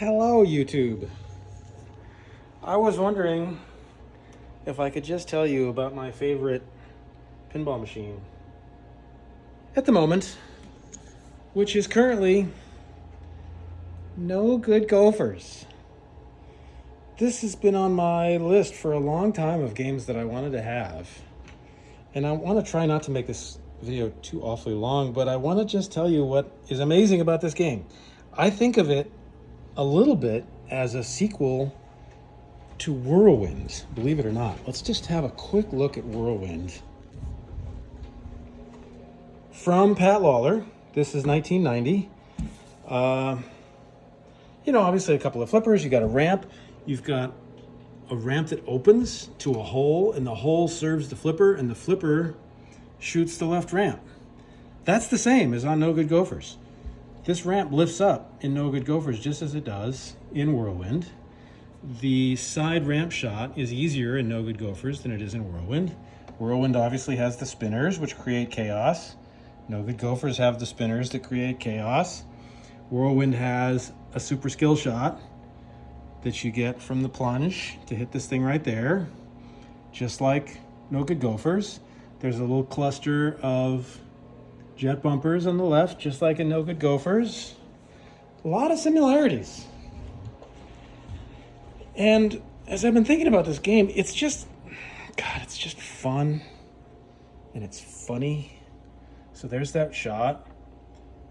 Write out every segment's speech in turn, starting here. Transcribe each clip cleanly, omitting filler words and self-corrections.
Hello, YouTube. I was wondering if I could just tell you about my favorite pinball machine at the moment, which is currently No Good Gofers. This has been on my list for a long time of games that I wanted to have. And I want to try not to make this video too awfully long, but I want to just tell you what is amazing about this game. I think of it a little bit as a sequel to Whirlwind, believe it or not. Let's just have a quick look at Whirlwind. From Pat Lawler, this is 1990. Obviously a couple of flippers, you got a ramp. You've got a ramp that opens to a hole, and the hole serves the flipper, and the flipper shoots the left ramp. That's the same as on No Good Gofers. This ramp lifts up in No Good Gofers just as it does in Whirlwind. The side ramp shot is easier in No Good Gofers than it is in Whirlwind. Whirlwind obviously has the spinners, which create chaos. No Good Gofers have the spinners that create chaos. Whirlwind has a super skill shot that you get from the plunge to hit this thing right there. Just like No Good Gofers, there's a little cluster of jet bumpers on the left, just like in No Good Gofers. A lot of similarities. And as I've been thinking about this game, it's just fun. And it's funny. So there's that shot.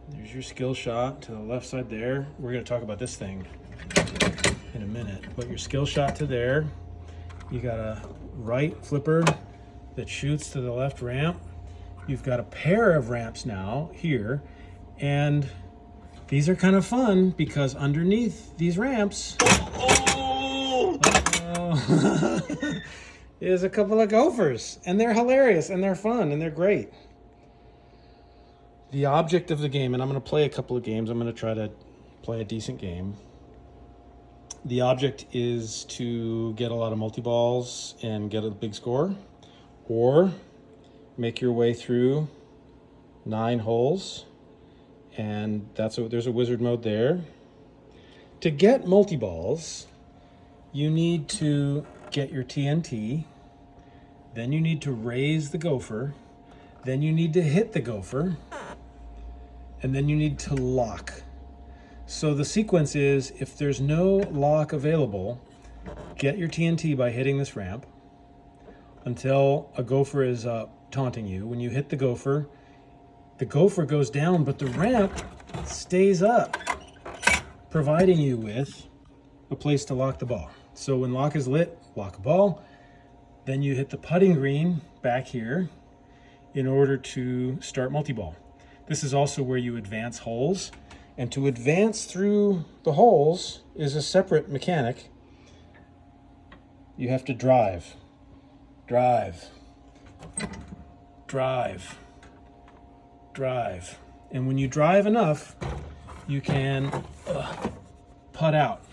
There's your skill shot to the left side there. We're going to talk about this thing in a minute. But your skill shot to there. You got a right flipper that shoots to the left ramp. You've got a pair of ramps now here, and these are kind of fun because underneath these ramps is a couple of Gofers, and they're hilarious, and they're fun, and they're great. The object of the game, and I'm going to play a couple of games. I'm going to try to play a decent game. The object is to get a lot of multi-balls and get a big score, or make your way through 9 holes, and there's a wizard mode there. To get multi-balls, you need to get your TNT, then you need to raise the gopher, then you need to hit the gopher, and then you need to lock. So the sequence is, if there's no lock available, get your TNT by hitting this ramp until a gopher is taunting you. When you hit the gopher goes down, but the ramp stays up, providing you with a place to lock the ball. So when lock is lit, lock a ball. Then you hit the putting green back here in order to start multi-ball. This is also where you advance holes. And to advance through the holes is a separate mechanic. You have to drive. And when you drive enough, you can putt out.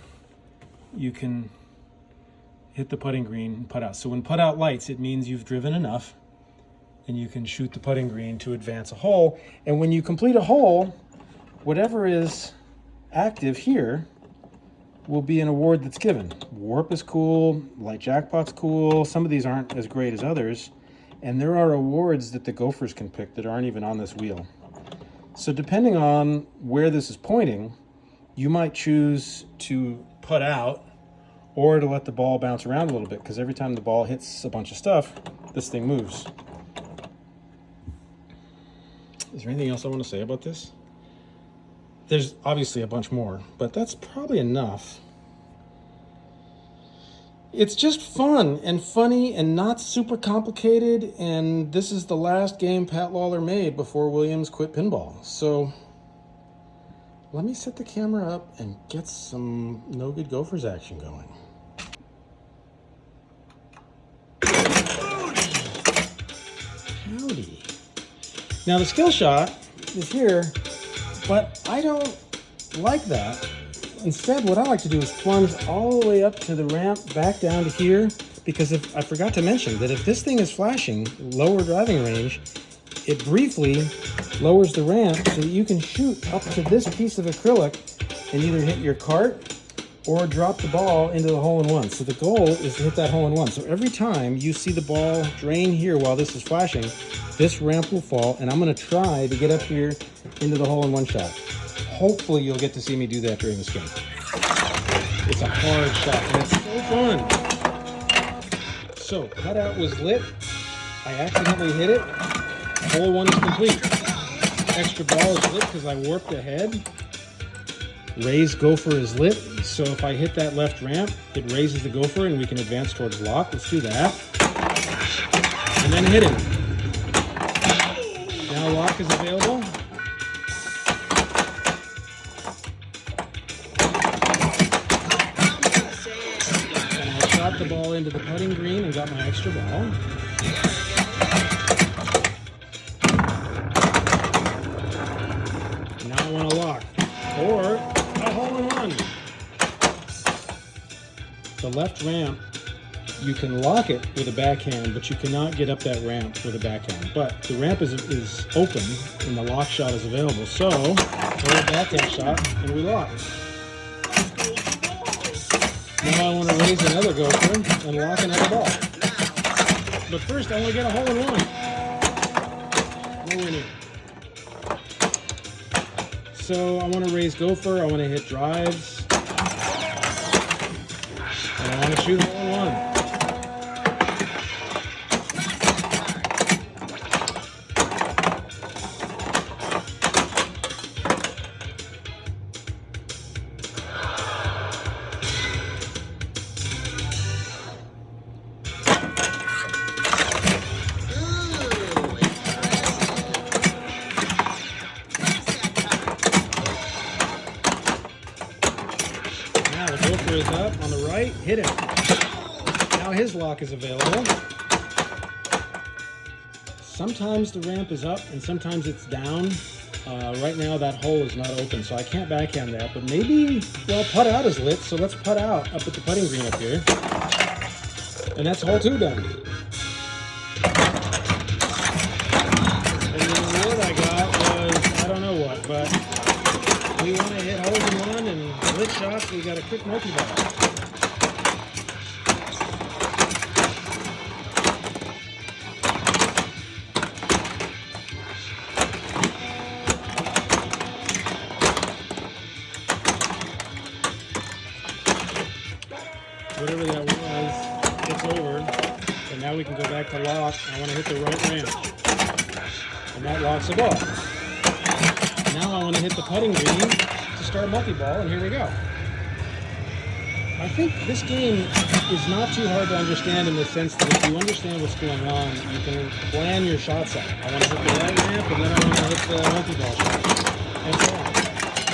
You can hit the putting green and putt out. So when putt out lights, it means you've driven enough, and you can shoot the putting green to advance a hole. And when you complete a hole, whatever is active here will be an award that's given. Warp is cool, Light Jackpot's cool. Some of these aren't as great as others. And there are awards that the Gofers can pick that aren't even on this wheel. So depending on where this is pointing, you might choose to putt out or to let the ball bounce around a little bit, because every time the ball hits a bunch of stuff, this thing moves. Is there anything else I want to say about this? There's obviously a bunch more, but that's probably enough. It's just fun and funny and not super complicated, and this is the last game Pat Lawler made before Williams quit pinball. So let me set the camera up and get some No Good Gofers action going. Howdy. Now the skill shot is here, but I don't like that. Instead, what I like to do is plunge all the way up to the ramp, back down to here, because I forgot to mention that if this thing is flashing lower driving range, it briefly lowers the ramp so that you can shoot up to this piece of acrylic and either hit your cart or drop the ball into the hole-in-one. So the goal is to hit that hole-in-one. So every time you see the ball drain here while this is flashing, this ramp will fall, and I'm gonna try to get up here into the hole-in-one shot. Hopefully you'll get to see me do that during this game. It's a hard shot, and it's so fun. So, cutout was lit. I accidentally hit it. Hole one is complete. Extra ball is lit because I warped ahead. Raise gopher is lit, so if I hit that left ramp, it raises the gopher and we can advance towards lock. Let's do that. And then hit it. Now lock is available. And I shot the ball into the putting green and got my extra ball. Now I want to lock. Or a hole-in-one. The left ramp, you can lock it with a backhand, but you cannot get up that ramp with a backhand. But the ramp is open and the lock shot is available. So, throw a backhand shot and we lock. Now I want to raise another gopher and lock another ball. But first I want to get a hole-in-one. No winning. So I want to raise gopher, I want to hit drives, and I want to shoot hole-in-one. The gopher is up on the right, hit it. Now his lock is available. Sometimes the ramp is up and sometimes it's down. Right now that hole is not open, so I can't backhand that, but maybe, well, putt out is lit, so let's putt out up at the putting green up here. And that's hole 2 done. And the reward I got was, I don't know what, but we want to hit hole-in-one and lit shots. We got a quick multi-ball. Whatever that was, it's over. And now we can go back to lock. I want to hit the right ramp. And that locks the ball. Now I want to hit the putting green to start multi-ball, and here we go. I think this game is not too hard to understand in the sense that if you understand what's going on, you can plan your shots out. I want to hit the right ramp, and then I want to hit the multi-ball shot, and so on.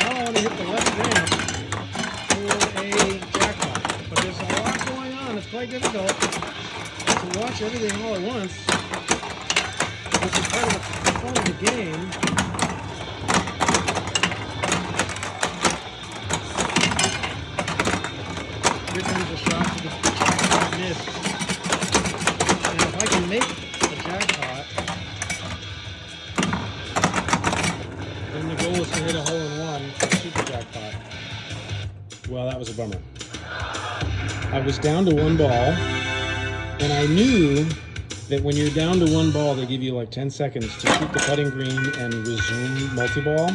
Now I want to hit the left ramp for a jackpot, but there's a lot going on. It's quite difficult to watch everything all at once, which is part of the fun of the game. Here comes a shot to the miss. And if I can make a jackpot, then the goal is to hit a hole-in-one and shoot the jackpot. Well, that was a bummer. I was down to 1 ball, and I knew that when you're down to 1 ball, they give you like 10 seconds to shoot the putting green and resume multi-ball.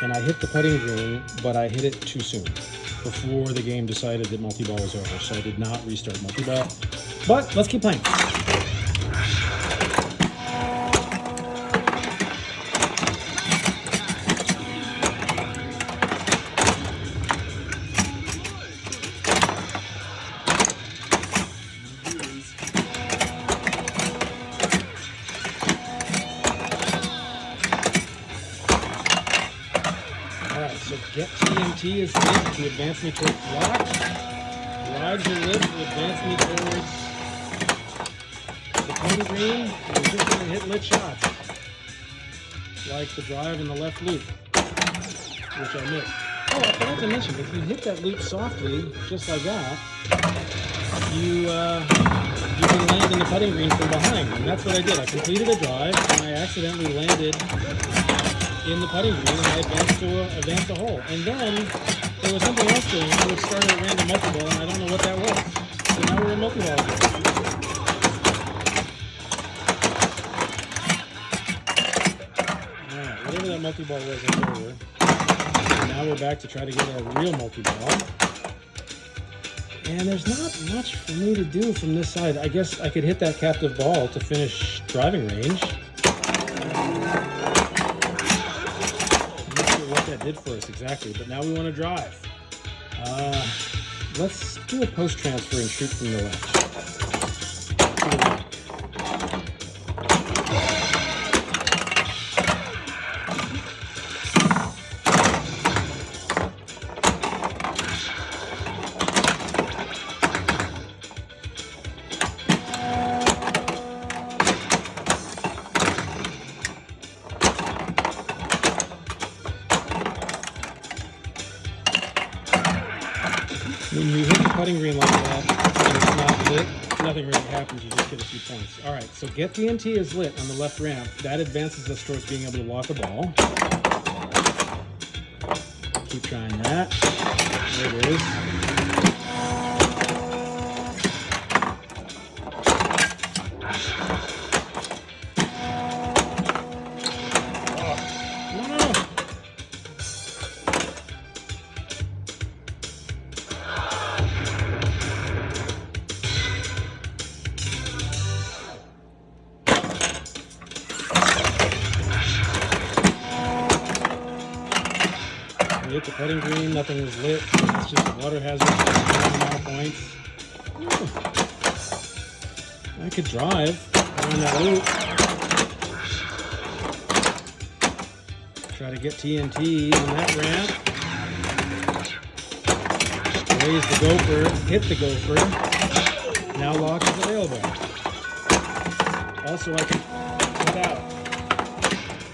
And I hit the putting green, but I hit it too soon, before the game decided that multi-ball was over, so I did not restart multi-ball. But let's keep playing. Alright, so get TNT is lit to advance me towards lock. Drives are lit to advance me towards the putting green. I'm just going to hit lit shots. Like the drive in the left loop, which I missed. Oh, I forgot to mention, if you hit that loop softly, just like that, you can land in the putting green from behind. And that's what I did. I completed a drive, and I accidentally landed in the putting green, and I advanced the hole. And then there was something else going on which started a random multi-ball, and I don't know what that was. So now we're in multi-ball again. Alright, whatever that multi-ball was, it's over. And now we're back to try to get a real multi-ball. And there's not much for me to do from this side. I guess I could hit that captive ball to finish driving range. That did for us exactly, but now we want to drive. Let's do a post transfer and shoot from the left. When you hit the putting green like that and it's not lit, nothing really happens, you just get a few points. Alright, so get DNT is lit on the left ramp. That advances us towards being able to walk a ball. Keep trying that. There it is. We hit the putting green, nothing was lit. It's just a water hazard. Points. Ooh. I could drive around that loop. Try to get TNT on that ramp. Raise the gopher, hit the gopher. Now lock is available. Also, I can put out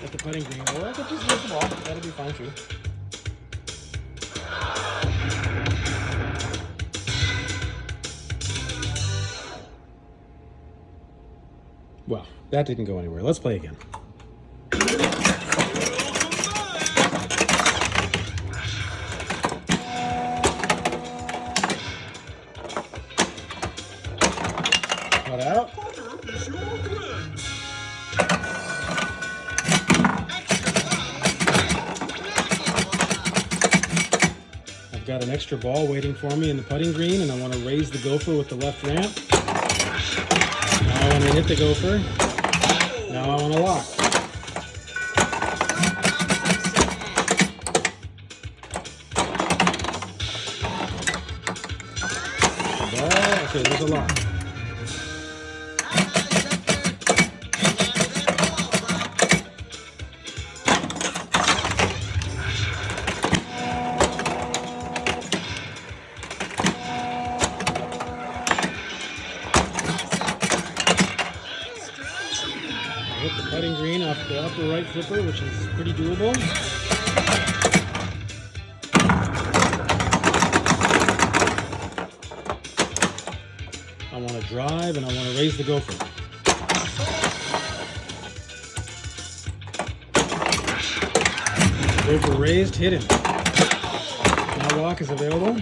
at the putting green, or I could just hit the ball. That'll be fine too. Well, that didn't go anywhere. Let's play again. Cut out. I've got an extra ball waiting for me in the putting green, and I want to raise the gopher with the left ramp. Now I want to hit the gopher. Now I want to lock. Okay, there's a lock. Hit the putting green off the upper right flipper, which is pretty doable. I want to drive and I want to raise the gopher. Gopher raised, hit him. Now lock is available.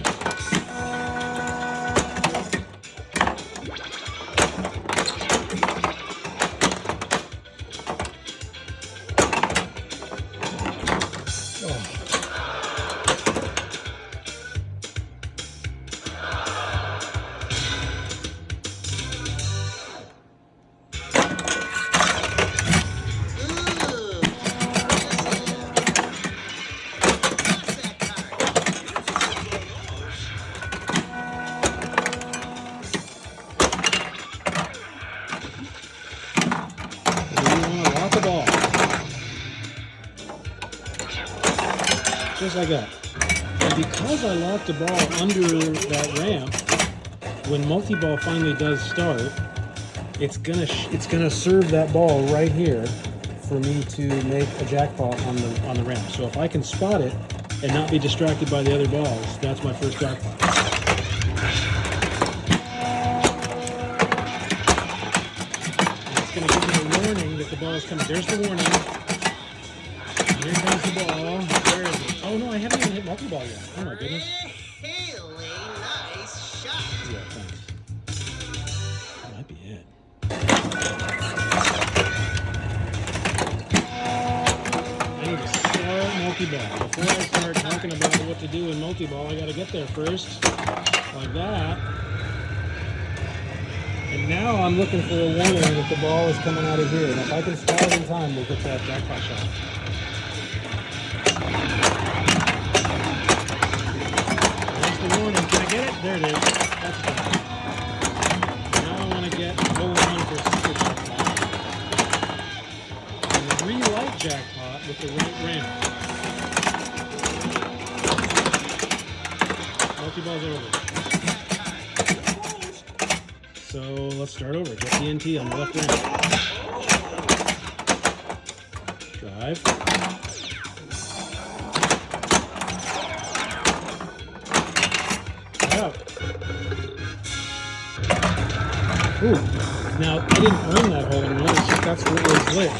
Just like that. And because I locked the ball under that ramp, when multi-ball finally does start, it's gonna serve that ball right here for me to make a jackpot on the ramp. So if I can spot it and not be distracted by the other balls, that's my first jackpot. And it's gonna give me a warning that the ball is coming. There's the warning. Here comes the ball. Where is it? Oh no, I haven't even hit multi-ball yet. Oh my goodness. Really nice shot. Yeah, thanks. That might be it. I need to start multi-ball. Before I start talking about what to do in multi-ball, I gotta get there first. Like that. And now I'm looking for a warning that the ball is coming out of here. And if I can spot it in time, we'll get that jackpot shot. There's the warning. Can I get it? There it is. That's good. Now I want to get hole in one for a super jackpot. And the relight jackpot with the right ramp. Multi-ball's over. So let's start over. Get TNT on the left ramp. Drive. Out. Ooh. Now, I didn't earn that hole in one. It's just that's what was lit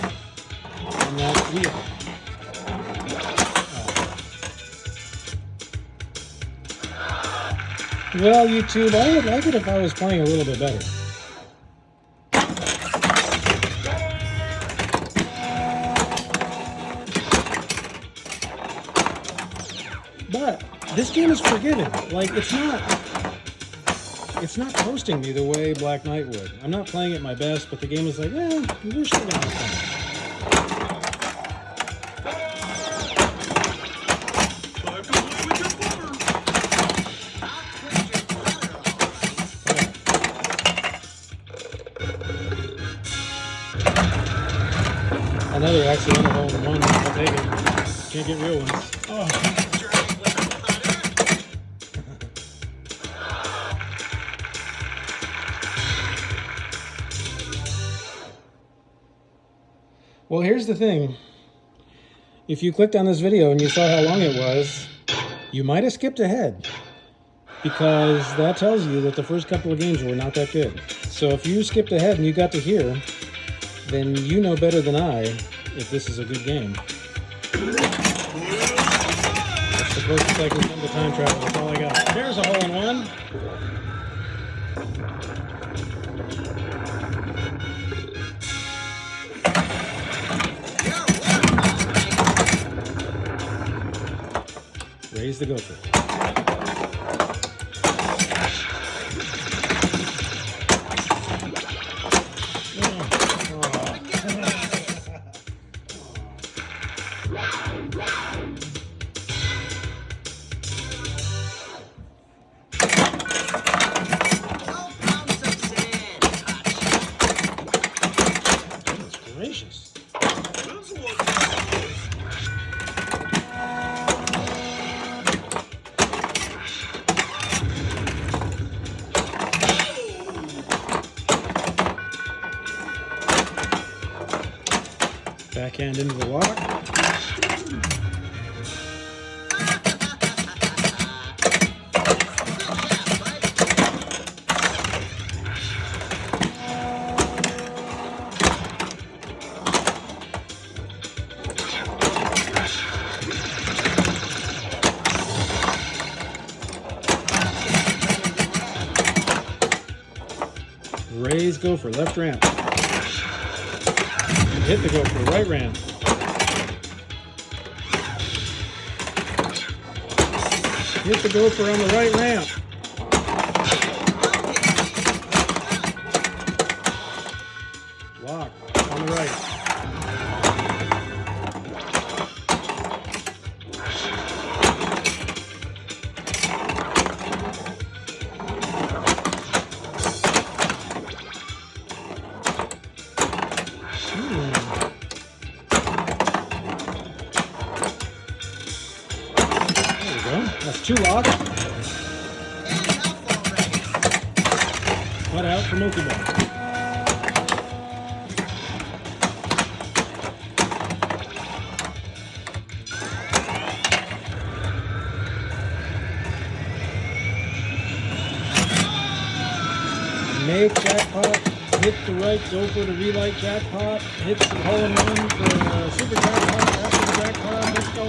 on that wheel. Well, YouTube, I would like it if I was playing a little bit better. But this game is forgiving. Like, it's not toasting me the way Black Knight would. I'm not playing at my best, but the game is like, we're still gonna have fun. Another accidental hole in one. I'll take it. Can't get real ones. Oh. Well, here's the thing. If you clicked on this video and you saw how long it was, you might have skipped ahead, because that tells you that the first couple of games were not that good. So if you skipped ahead and you got to here, then you know better than I if this is a good game. That's the closest I can come to time travel. That's all I got. There's a hole in one. Raise the gopher. Gracious. Backhand into the lock. Raise gopher, left ramp. Hit the gopher, right ramp. Hit the gopher on the right ramp. Lock on the right. That's two locks. Cut out for multi-ball. Make jackpot. Hit the right gopher to relight jackpot. Hit the hole in one for super jackpot. After the jackpot, let's go.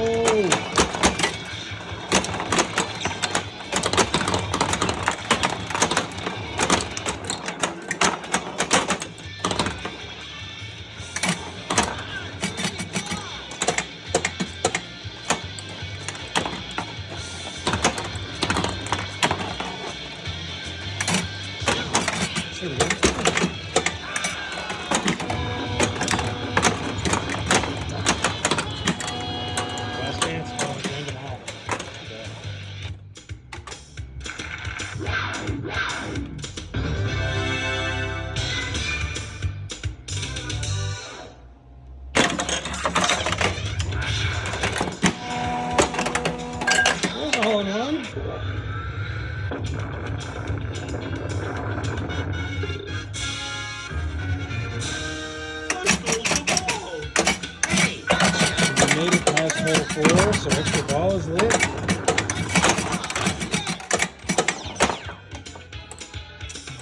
Hey, gotcha. We made it past hole 4, so extra ball is lit.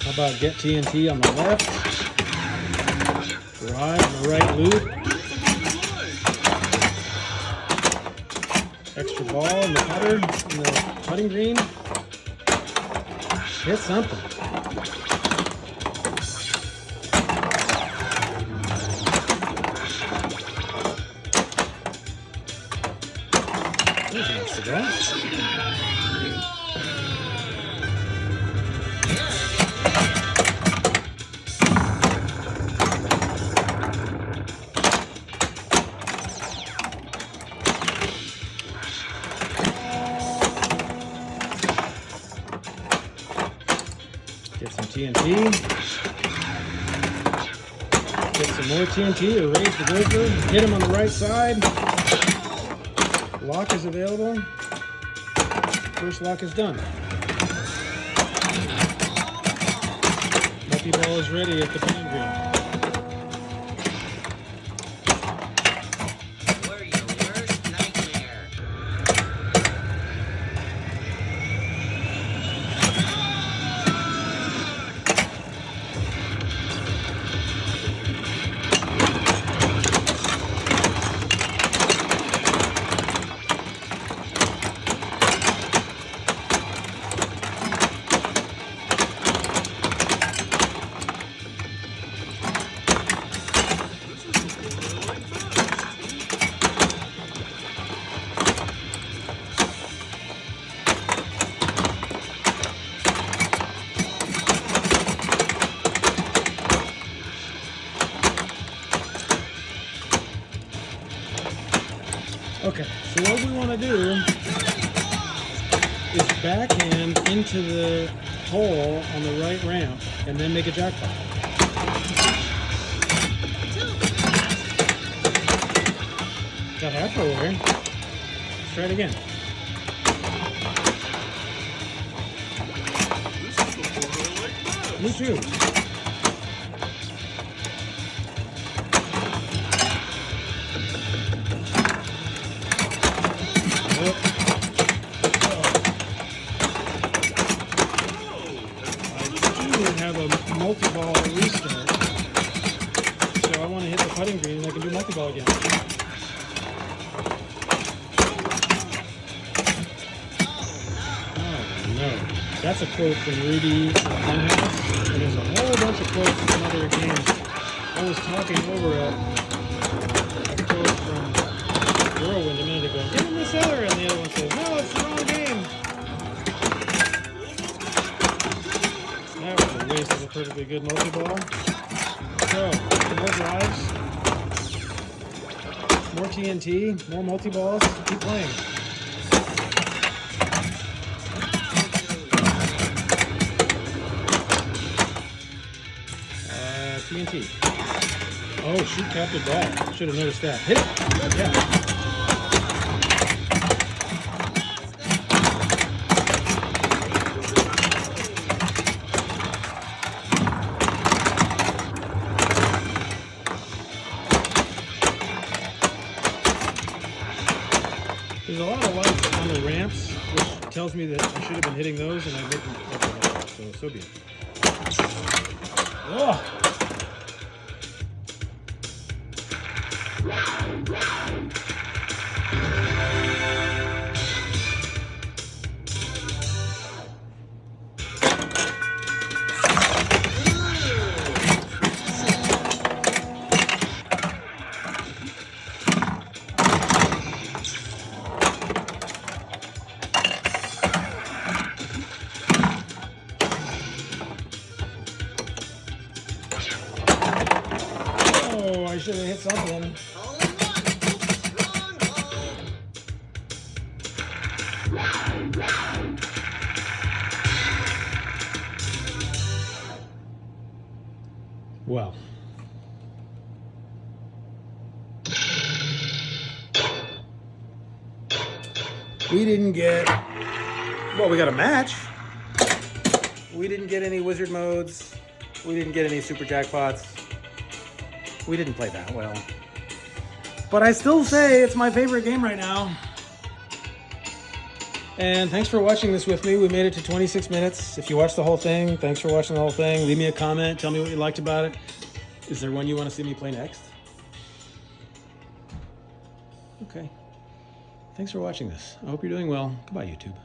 How about get TNT on the left? Drive on the right loop. Extra ball in the putter, in the putting green. Hit something. There's an extra ball. Get some TNT. Get some more TNT to raise the gopher. Hit him on the right side. Lock is available. First lock is done. Multi-ball is ready at the putting green. We're your worst nightmare. Okay, so what we want to do is backhand into the hole on the right ramp and then make a jackpot. Got halfway there. Let's try it again. Me too. Have a multi-ball restart, so I want to hit the putting green and I can do multi-ball again. Oh no, that's a quote from Rudy Funhouse, and there's a whole bunch of quotes from other games. I was talking over a quote from Whirlwind a minute ago. Give him the cellar, and the other one says, no, it's the wrong game. That was a waste of a perfectly good multi-ball. So, more drives, more TNT, more multi-balls. Keep playing. TNT. Oh, shoot, captured ball. Should have noticed that. Hit it. Yeah. There's a lot of lights on the ramps, which tells me that I should have been hitting those, and I didn't. So be it. Oh! Oh, I should have hit something. Hole in one. Wrong hole. Well. We didn't get Well, we got a match. We didn't get any wizard modes. We didn't get any super jackpots. We didn't play that well. But I still say it's my favorite game right now. And thanks for watching this with me. We made it to 26 minutes. If you watched the whole thing, thanks for watching the whole thing. Leave me a comment. Tell me what you liked about it. Is there one you want to see me play next? Okay. Thanks for watching this. I hope you're doing well. Goodbye, YouTube.